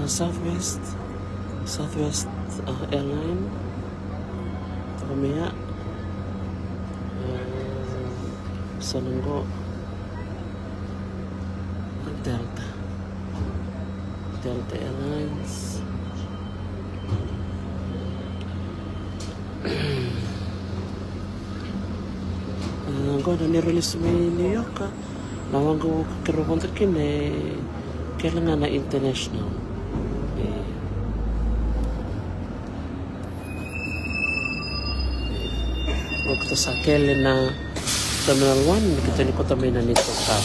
Southwest airline Tomia Sonenggo Delta Airlines Go na ni-release may New York nawang ko karoon takin kailangan na international waktu sa kailan na Terminal 1 kita ni kota may na nito ka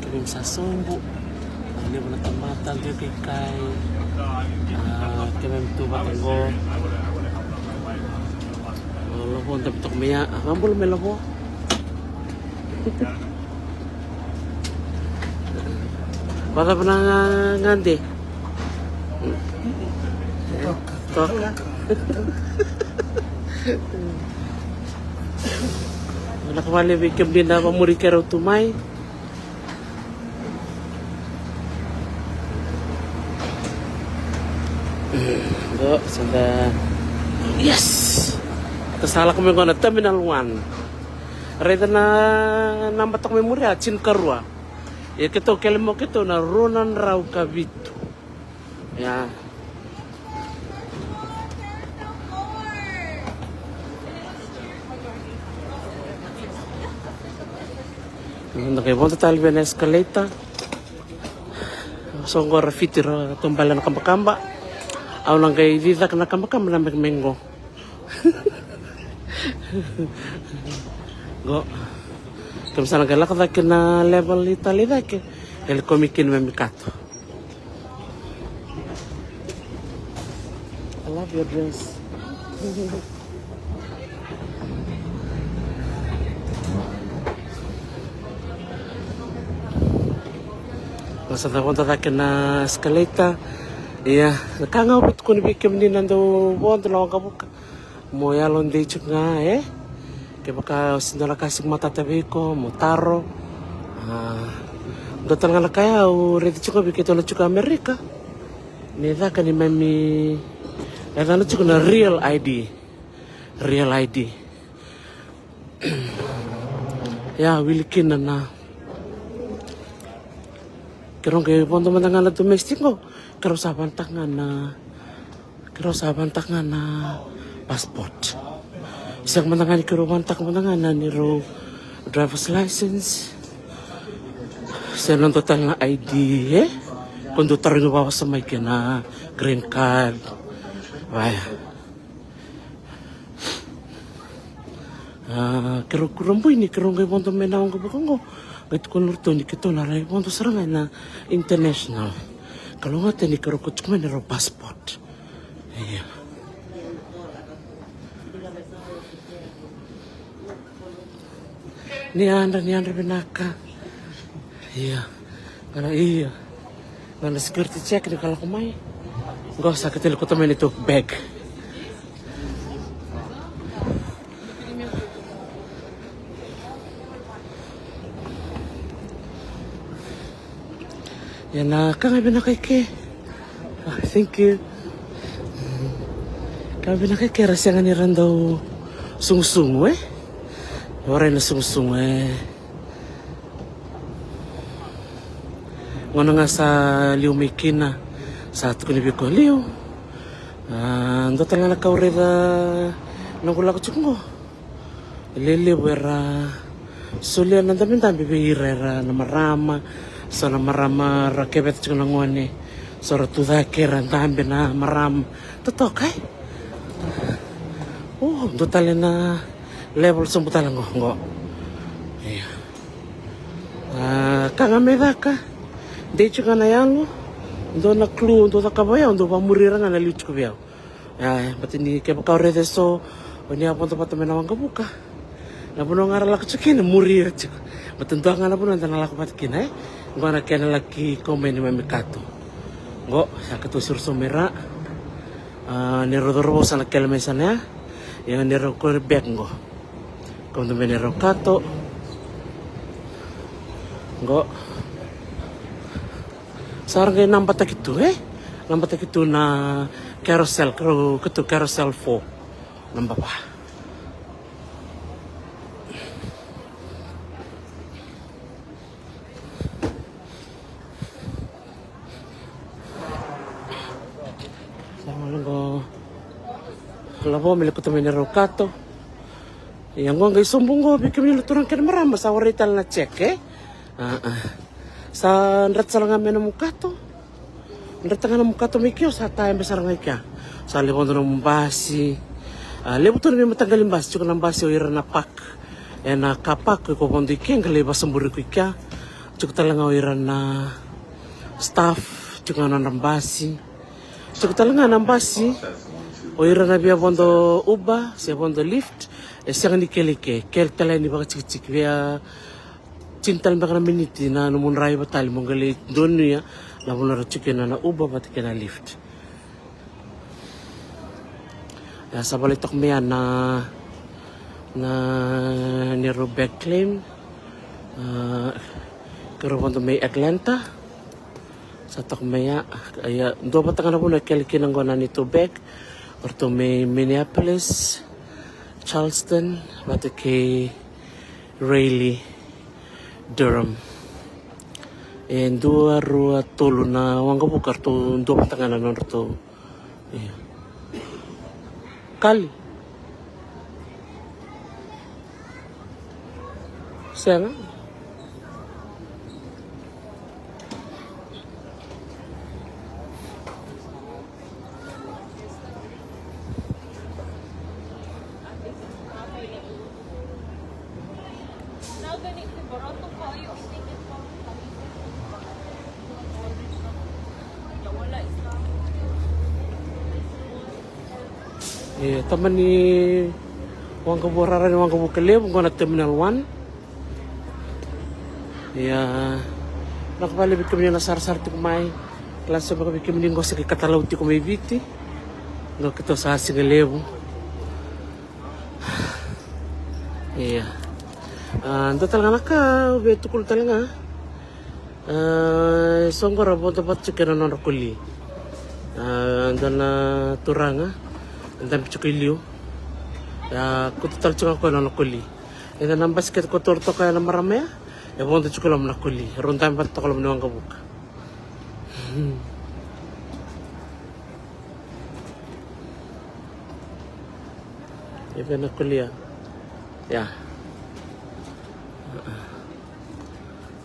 kami sa Sumbu ini mo natamatan dia kay kami tuba ko lobo tapi tok maya ngambul may lobo baka pa nangandi tok wala kamali bigyan din na mamuri karo tumay go sanda yes kasala kami ko na Terminal 1 reda na nambatak memori chin karwa ya kito kelemo kito na Ronan Rao Kabitu ya nakibonta tayo na escalator so ngo graffiti ro tumbalan na kambakamba aw lang kay vidak na kambakamba na magmengo go kung saan nagalakad na level Italy dake el komikin memikato I love your dress nasa napunta dake na escalator iya nakangawit ko ni bikim din nando bonto lang kabuka mo yalon di nga kaya baka sindala kasing matatabi ko, mutaro. Doon nga na kaya, ready ko bikito na chuka Amerika. Nida ka ni mami, nida na chuka na real ID. Real ID. Ya, wilikin na. Karong kayo po naman nga na domestic ko. Karosaban tangan na passport. Isang manangan ni karumantak manangan na niro driver's license. Sa total na ID kung doon rin bawa sa may na green card. Why? Kurang boy ni kurang kayo ponto may nawang kabukang ko. Gait ko nurto ni kito na rin ponto sarangay na international. Kalungat ni kurang kutsuk may niro passport. Yeah. Ni Andra binaka. Iya. Ngana security check ni kalau kumai. Gak usah ketil ko temen itu bag. Ya na kang binaka ke. Thank you. Kang binaka ke rasanya ni rando sung-sung Orang na sung-sung Ngono nga sa liu mikina sa ato ni biko liu. Ando nga nakaureda nang kula ko chungo. Lele wera sulia nandamin tambi beira na marama so na marama rakebet chungo ngone. So ratuda kera tambi na maram. Totokai. Ando na level sumbutan ngo. Iya. Kanga medaka. De chuka na yango. Ndo na clue ndo takabaya ndo pamurira nga na liuch ko biao. Pati ni kaya baka orede so oni apon to patame na wanga buka. Na puno ngara lak chukin murir chuk. Matunto nga na puno na lak patkin Ngo na kaya na laki komen ni mamikato. Ngo sakatu sursumera. Ni rodorbo sa nakkelme sana ya. Yang ni rokor beg ngo. quando me ne ero cato go sarang kay nampak tak itu nampak tak itu na carousel ketu carousel 4 nampak pa sarang go labo milik ko me ne ero cato yang gua nggak sombong gua bikin milu turun ke maramba sa warital na check sa ndrat salanga mena mukato ndrat tanga na mukato mikyo sa tayo besar ngaika sa lebon na mumbasi lebo to na matanggalin bas chuko na basi o ira na pak na kapak ko kondo ikeng kali basamburi ko ikya chuko talanga o ira na staff chuko na nambasi chuko talanga nambasi o ira na biya bondo uba siya bondo lift siya ni kelike kel talay ni baka chik biya cintal baka na miniti na numun rayo batali mong gali doon niya na muna chicken na uba pati kena lift sa balitok mo yan na niro back claim karo bondo may Atlanta sa takmaya ay do batang na muna kelikin ng gona nito back or to may Minneapolis Charleston pati kay Raleigh Durham and dua rua tolu na wangga bukar to dua patangan na to kali sana teman ni wang keburaran wang kebukele bukan terminal 1 ya nakapali bikin na sar-sar ti kumay klase baka bikin ko sa katalaw ti kumay biti no kito sa sigalevo iya ando talaga naka betukul talaga songgora bodo bat chicken na rakuli ando na turanga dan pichukilio kututal chunga ko na nakuli ina nang basket ko torto kaya na marame ya bonto chukulam nakuli runtam pat to kolam niwang kabuk ibe nakuli ya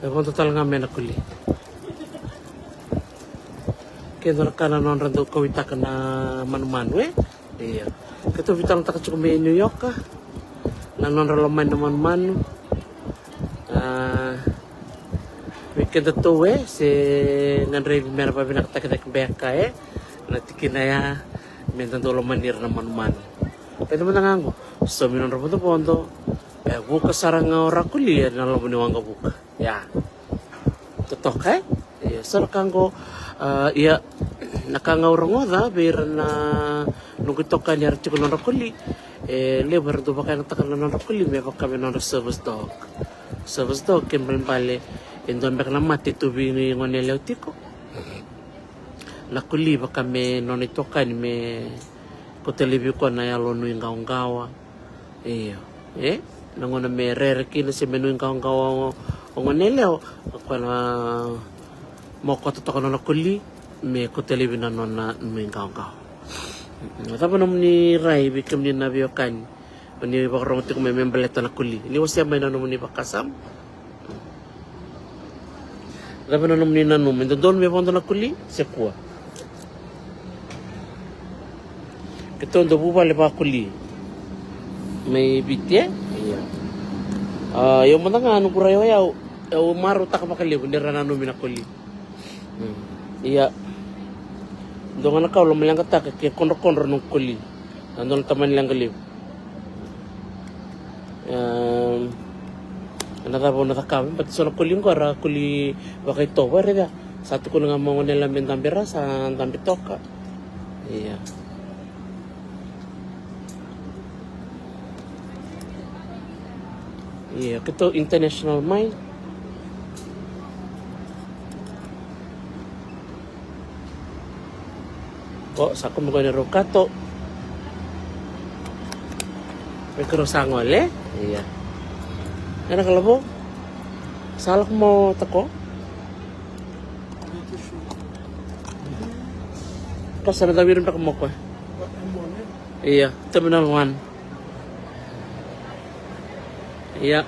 bonto talaga me nakuli kendo kana non rando ko witaka na manu-manu iya ketu vitang tak cukup di New York kah nanon ralaman naman weekend to si nanre mera pa binaktak beka natikin na ya mintan to lamanir naman pero manangango so minon rapunto pondo buka sarang ora kuliah na laman niwang buka ya totok iya sarkango iya nakangawrangoda bir na nungkitokan yar chiko non rakuli lebar do baka natakan non rakuli me baka non service dog kembal bale indon baka na mati tubi ni ngonele utiko nakuli baka me non itokan me ko telebi ko na yalo no ngawa iyo nangona me rerki na si menu ngawa ngonele ko na mo ko to ko nakuli me ko telebi na non na ngawa Tapi namun ni Rai bikin ni nabi akan ni bakarong tu kami membelet na kuli. Ni wasya may namun ni bakasam. Tapi namun ni nanum ito don may pondo na kuli sekua. Kita untuk buat lepas kuli. May bitya. Yung matanga anu kurayo yaw maru tak makali kundi rananu mina kuli. Iya. Dongan nakau lo melang kata ke kondor nung kuli, andon taman lang galib. Anata po natakam, pati so na kuli ko ara kuli bakay to ba reda. Satu ko nga mo nila mentambera sa tambitoka. Iya. Iya, kita international mai. Kok sa ko mo ni Rokato. May kurosangol eh. Iya. Ano ka labo? Salak mo tako? Kasi na dawirin pa mo ko. Iya, Terminal 1. Iya.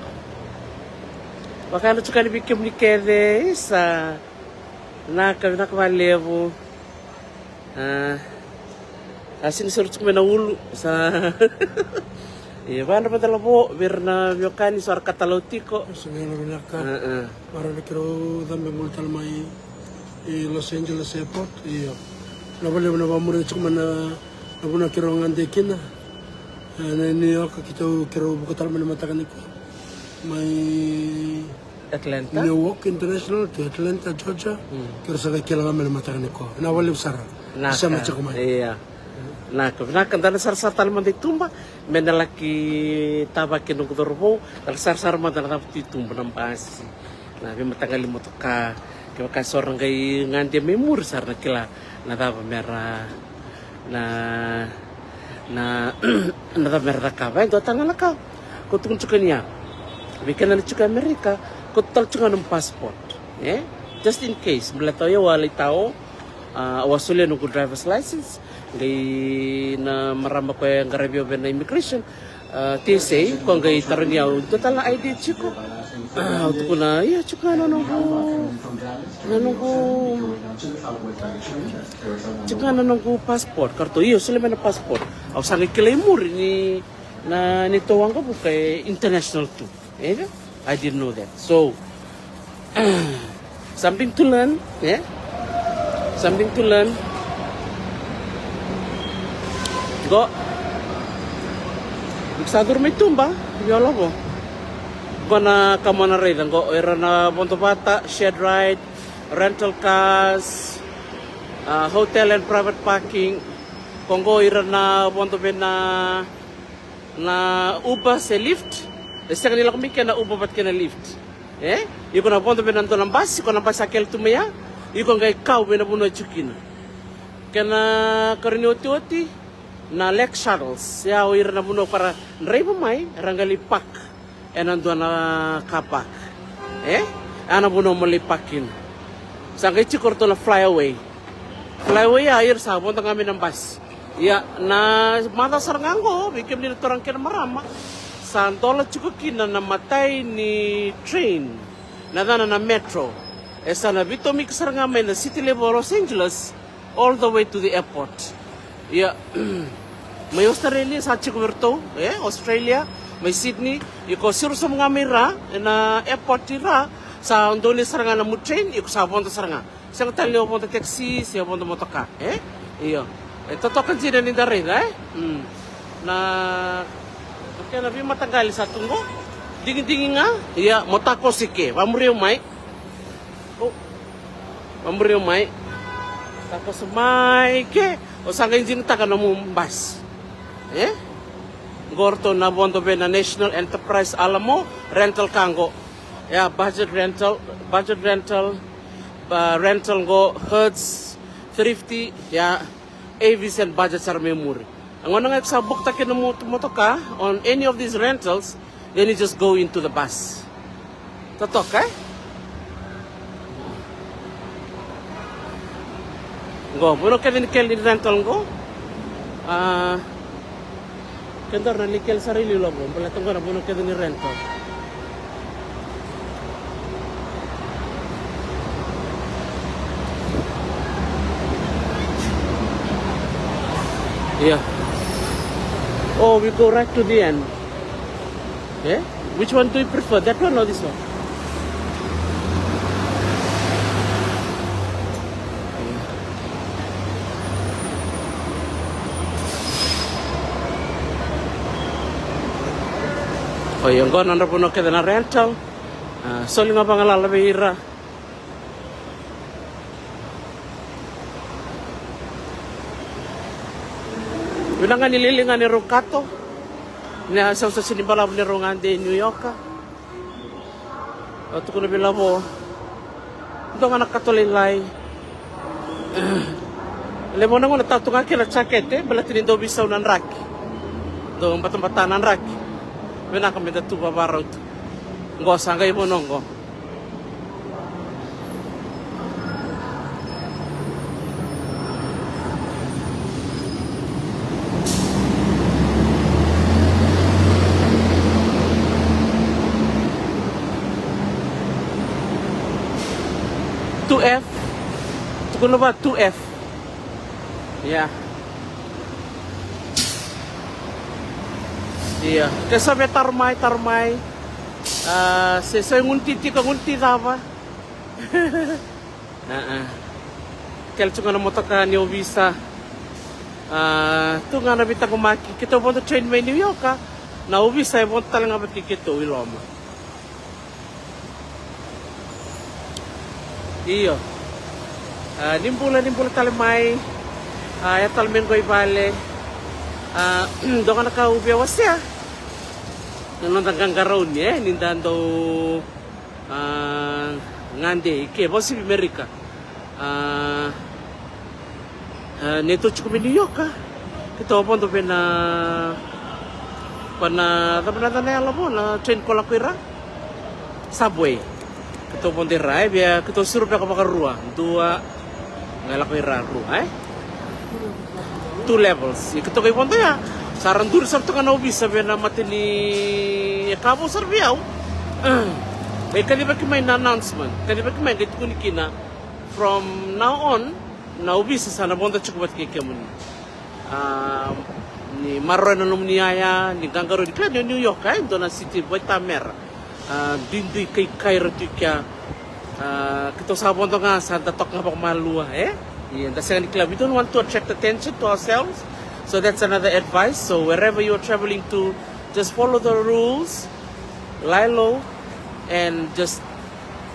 Baka na tsaka nibikim ni Kede sa nakawalevo. Sinusurut ko na ulo sa... Iya, paano pa tala po? Bir na biyokani sa katalotiko. Segala binaka. Para nakiro dami multal mai Los Angeles Airport. Iya. Nabali na bamurin sa kumana nabuna kiro ngandekin na. Na New York kita kiro bukatal man matakan ko. May Atlanta? Newark International to Atlanta, Georgia. Kiro sa kailangan man matakan ko. Nawali usara. Isa macha kumai. Iya. Nakanta na sarsartal man di tumba, menalaki tabakin ng dorbo, sarsar man na di tumba ng pasi. Na bimatangali mo to ka, kaya ka sorang gay ngandi memur sar na kila na taba mera na taba mera ka ba ito tangan ka. Kutong chuka niya. Bikin na chuka Amerika, kutal chuka ng passport. Just in case, malataw walay tao. Wasuli nung driver's license gay na marama ko yung garabyo na immigration TSA kung gay taron yaw total na ID chiko auto ko na iya chika nanong ko passport karto iyo sila man na passport aw sangi kilay mo ni na nitawang ko kay international too I didn't know that so something to learn something to learn. Go. Iksadur may tumba. Yolo ko. Go na kamana ride. Go era na Ponto Bata, shed ride, rental cars, hotel and private parking. Kung go era na Ponto na uba sa lift. Kasi kanila kumikya na uba ba't ka na lift. Yung na Ponto nanto ng bus, yung na bus akel tumaya. Iko ngai kau bena buno chukina. Kana karinioti na Lex Shuttles. Ya oir na buno para nreiba mai rangali pak. Enando na kapak. Ana buno malipakin. Sangkai cikorto na flyaway. Flyaway air sabon tang kami ng bus. Ya na mata sarngango bikim ni torang kena marama. Santola chukukina na matay ni train. Nadana na metro. Esa na bito mi kasaranga may na city level Los Angeles all the way to the airport. Yeah. May Australia sa Chicago, Australia, may Sydney, iko siro sa mga mira na airport ira sa ndoli saranga na mo train, iko sa ponto saranga. Sa talyo ponto taxi, sa ponto motoka, Iyo. Ito to kan sila ni dare, Na kaya na bi matanggal sa tunggo. Dingin-dingin nga, iya motako sike, pamuriyo mai. Pamuriyo mai. Tapos mai ke o sangay jing taka na mumbas. Gorto na bondo be na National Enterprise Alamo rental kango. Ya budget rental rental go Hertz 350 ya Avis and budget sar memori. Ang ano nga sa bukta kin mo ka on any of these rentals, then you just go into the bus. Totok Go, bueno que den kel rental go. Kendor na likel sarili lo go. Bala tong na bueno que den rental. Yeah. Oh, we go right to the end. Which one do you prefer? That one or this one? O yung go nandar puno ka na rental. Soli nga pangalala bihira. Yun nga nililingan ni Rokato. Sa sinimbalab ni Rongan de New York. tu ko na bilabo. Ito nga nakatulilay. Lemo na nga natatu nga kila chakete, balatin do bisaw ng rak. Do batang-bata ng rak. Wena kami datu babarot. Ngo sangay mo nongo. F. Tukun ba 2F? Yeah. Iya. Kesa be tarmai. Saya ngunti apa? Kel cunga na motoka ni visa. Tu nga na bita kumaki. Kita pun tu train may New York ka. Na visa pun talang abat kikito iloma. Iyo. Nimbula talimay. Ya talmen ko ibale. Do ka nakaubi awasya. Nanon tanggang karon eh nindando ngande ke bosi Amerika. Neto cukup New York ka. Kita pun tu pena tabanatan na mo na train ko lakwira. Subway. Kita pun dirai biar kita suruh ka makarua. Dua ngalakwira rua 2 levels. Kita kay ponto ya. Saran dur sabto ka na ubis sabi na matini kabo sarbiyaw. May kanibak may announcement. Kanibak may gait kunikina from now on na ubis sa sana bonda chukubat kikemun. Ni marro na lumniaya ni gangaro di klan New York ay do na city boy tamer. Dindoy kay Cairo tikya. Kita sabon to nga sa datok nga pagmalua Yeah, that's the club. We don't want to attract attention to ourselves. So that's another advice. So wherever you're traveling to, just follow the rules, lie low, and just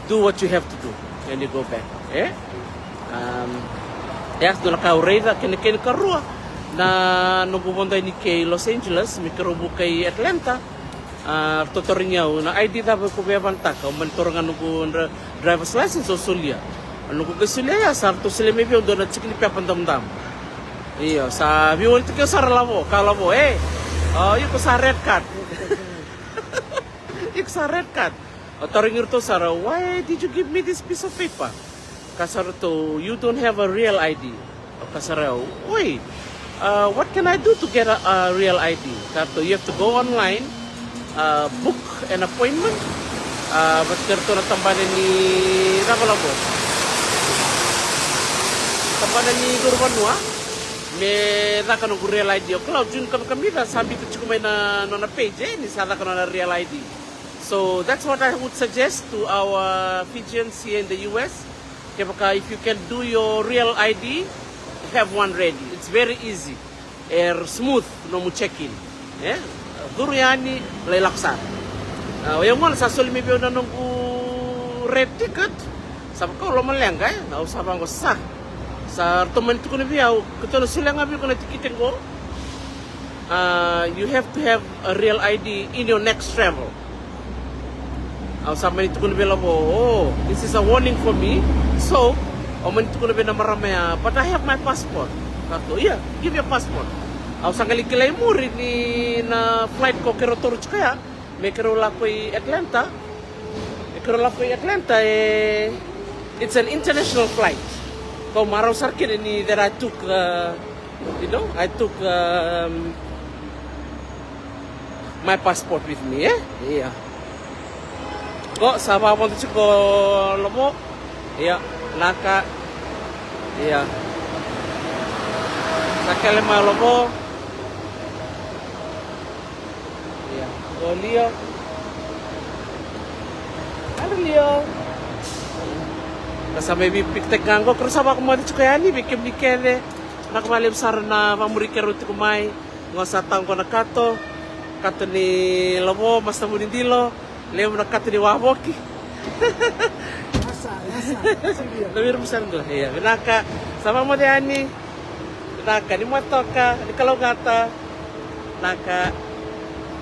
do what you have to do when you go back. Yes, doon naka-ureda kini karua na nung pumunta ni kay Los Angeles, may karubo kay Atlanta. Tutorin niya na ID dapat ko bebanta ka, umantor nga nung driver's license o sulya. Ano ko kasi ya sarto sila may biyo doon at sikin ipapandamdam. Iyo, sa biyo ulit kayo sa ralabo, kalabo, yun ko sa red card. Yun ko sa red card. O taring ito Sarah, why did you give me this piece of paper? Kasar to, you don't have a real ID. O kasar, wait, what can I do to get a real ID? Karto, you have to go online, book an appointment. But karto na tambanan ni Rakalabo. Tambanan ni Gurbanua. May naka no real ID. Kalau jun kami na sabi ko chiko may na page ni sana ka na real ID. So that's what I would suggest to our Fijians here in the US. If you can do your real ID, have one ready. It's very easy. Smooth no mo check-in. Duro yani laylaksan. Yung mo sa sul mibyo na nung red ticket. Sabi ko lo maleng kay, nausapan ko sa teman ko na biyaw, kuto na sila nga biyo ko na tikitin ko. You have to have a real ID in your next travel. Sama nito ko na biyaw po, this is a warning for me. So, manito ko na biyaw na maramaya, but I have my passport. Kato, yeah, give your passport. Sa kalikilay mo rin na flight ko kero Torch kaya, may kero la ko Atlanta. It's an international flight. Kau marau sarkin ini that I took, my passport with me, Iya. Kok sama pun tu ko lomo, iya, naka, iya. Sakale ma lomo, iya. Leo, halo Leo. Kasama may piktek nganggo pero sama ko mo dito kaya ni bikim ni kene nakamalim sar na pamurikero ti kumay ngosa taong ko nakato ni lomo basta mo dindilo leo nakato ni waboki asa Lebih besar tuh iya binaka sama mo di ani binaka ni motoka di kalau gata naka